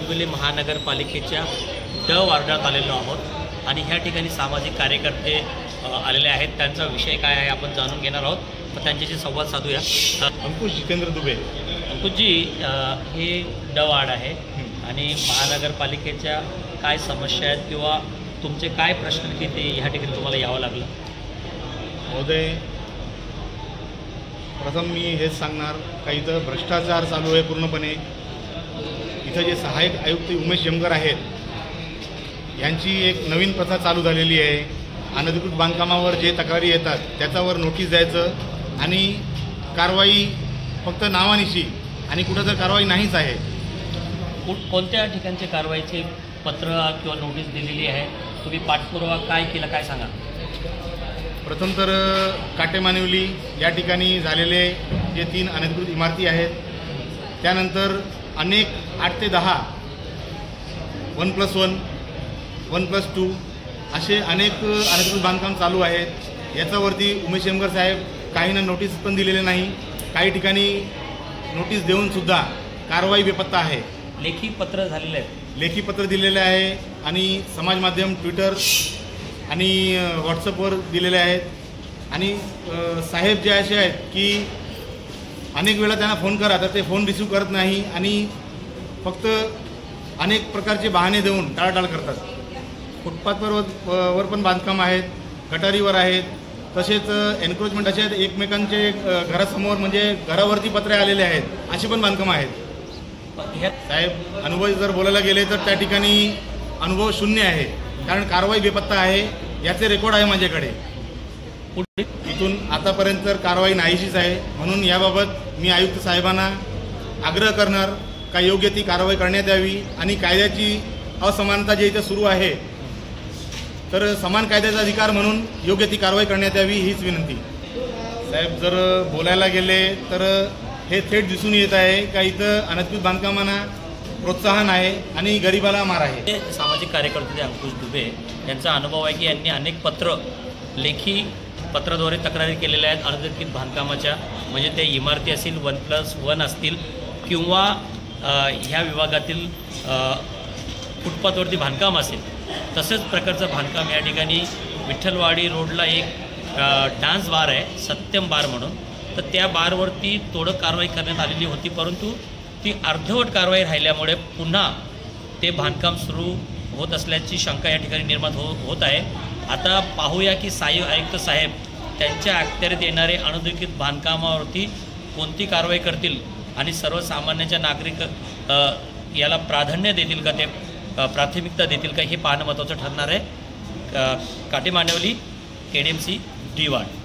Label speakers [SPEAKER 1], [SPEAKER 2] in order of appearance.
[SPEAKER 1] डोंबिवली महानगरपालिकेच्या ड वार्डात आलेलो आहोत आणि ह्या ठिकाणी सामाजिक कार्यकर्ते आलेले आहेत। त्यांचा विषय काय आहे आपण जाणून घेणार आहोत, तर त्यांच्याशी संवाद साधूया।
[SPEAKER 2] अंकुश जितेंद्र दुबे।
[SPEAKER 1] अंकुशजी, हे ड वार्ड आहे आणि महानगरपालिकेच्या काय समस्या आहेत किंवा तुमचे काय प्रश्न की ते ह्या ठिकाणी तुम्हाला यावं लागलं?
[SPEAKER 2] महोदय, प्रथम मी हेच सांगणार का इथं भ्रष्टाचार चालू आहे पूर्णपणे। इथं जे सहाय्यक आयुक्त उमेश जमकर आहेत यांची एक नवीन प्रथा चालू झालेली आहे। अनधिकृत बांधकामावर जे तक्रारी येतात त्याच्यावर नोटीस द्यायचं आणि कारवाई फक्त नावानिशी आणि कुठं तर कारवाई नाहीच आहे।
[SPEAKER 1] कोणत्या ठिकाणचे कारवाईचे पत्र किंवा नोटीस दिलेली आहे? तुम्ही पाठपुरावा काय केला, काय सांगा?
[SPEAKER 2] प्रथम तर काटेमानिवली या ठिकाणी झालेले जे 3 अनधिकृत इमारती आहेत, त्यानंतर अनेक 8 ते 10 1+1 1+2 असे अनेक अनधिकृत बांधकाम चालू आहेत। याच्यावरती उमेश जमकर साहेब काहींना नोटीस पण दिलेले नाही, काही ठिकाणी नोटीस देऊनसुद्धा कारवाई बेपत्ता आहे।
[SPEAKER 1] लेखी पत्र झालेले आहेत,
[SPEAKER 2] लेखी पत्र दिलेले आहे आणि समाज माध्यम ट्विटर आणि व्हॉट्सअपवर दिलेले आहेत। आणि साहेब जे असे आहेत की अनेक वेळा त्यांना फोन करा तर ते फोन रिसीव करत नाही आणि फक्त अनेक प्रकारचे बहाणे देऊन टाळाटाळ करतात। फुटपाथवर पण बांधकाम आहेत, गटारीवर आहेत, तसेच एन्क्रोचमेंट असे आहेत, एकमेकांचे घरासमोर म्हणजे घरावरती पत्रे आलेले आहेत, अशी पण बांधकामं आहेत। साहेब, अनुभव जर बोलायला गेले तर त्या ठिकाणी अनुभव शून्य आहे, कारण कारवाई बेपत्ता आहे। याचे रेकॉर्ड आहे माझ्याकडे। इथून आतापर्यंत तर कारवाई नाहीशीच आहे, म्हणून याबाबत मी आयुक्त साहेबांना आग्रह करणार का योग्य ती कारवाई करण्यात यावी आणि कायद्याची असमानता जे इथे सुरू आहे तर समान कायद्याचा अधिकार म्हणून योग्य ती कारवाई करण्यात यावी हीच विनंती। साहेब, जर बोलायला गेले तर हे थेट दिसून येत आहे का इथं अनधिकृत बांधकामांना प्रोत्साहन आहे आणि गरिबाला मार आहे।
[SPEAKER 1] सामाजिक कार्यकर्ते अंकुश दुबे यांचा अनुभव आहे की यांनी अनेक लेखी पत्राद्वारे तक्रारी केलेल्या आहेत अनधिकृत बांधकामाच्या, म्हणजे ते इमारती असतील 1+1 असतील किंवा ह्या विभागातील फुटपाथवरती बांधकाम असेल। तसेच प्रकारचं बांधकाम या ठिकाणी विठ्ठलवाडी रोडला एक डान्स बार आहे, सत्यम बार म्हणून, तर त्या बारवरती थोडं कारवाई करण्यात आलेली होती, परंतु ती अर्धवट कारवाई राहिल्यामुळे पुन्हा ते बांधकाम सुरू होत असल्याची शंका या ठिकाणी निर्माण होत आहे। आता पाहूया की आयुक्त साहेब त्यांच्या अखत्यारीत येणारे अनधिकृत बांधकामावरती कोणती कारवाई करतील आणि सर्वसामान्यांच्या नागरिक याला प्राधान्य देतील का, ते प्राथमिकता देतील का, हे पाहणं महत्त्वाचं ठरणार आहे। Katemanivali KDMC D ward.